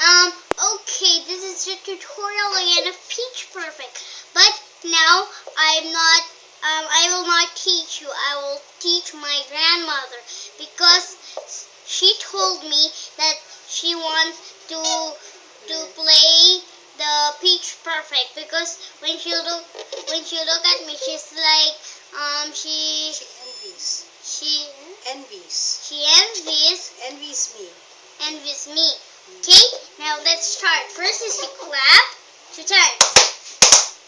Okay, this is a tutorial again of Peach Perfect. But now I will not teach you. I will teach my grandmother because she told me that she wants to play the Peach Perfect because when she look at me, she's like she envies. She envies. She envies me. Envies me. Okay, now let's start. First is you clap 2 times,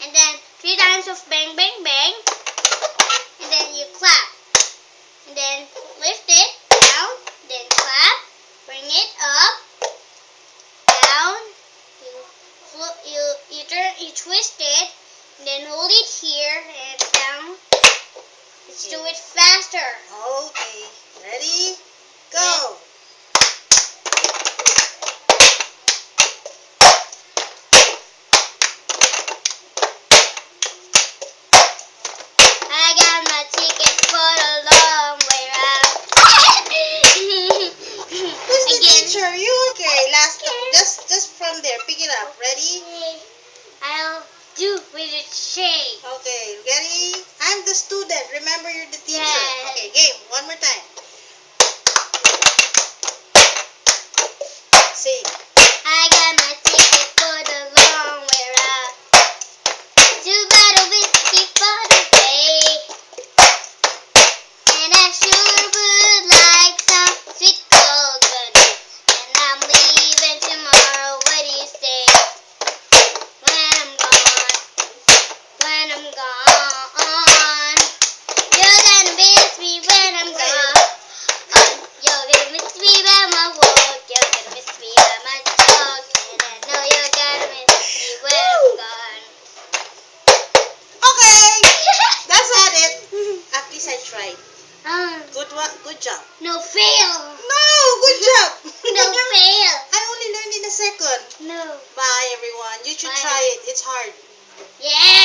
and then 3 times of bang, bang, bang, and then you clap, and then lift it down, then clap, bring it up, down, you twist it, and then hold it here and down. Let's do it faster. Okay, ready? Go! I got my ticket for the long way round. Who's the teacher? You? Okay, last time. Just from there. Pick it up. Ready? I'll do with a shake. Okay, ready? I'm the student. Remember, you're the teacher. Yes. Okay, game. One more time. Sing. I got my ticket for the long way round. 2 bottle whiskey for the day. And I sure would like some sweet coconut. And I'm leaving tomorrow. What do you say? When I'm gone, you're gonna miss me when I'm gone. You're gonna miss me by my walk. You're gonna miss me by my talk. And I know you're gonna miss me when I'm gone. Okay, that's not it. At least I tried. Good job. No fail. No, good job. No fail. I only learned in a second. No. Bye, everyone. You should Bye. try it. It's hard. Yeah.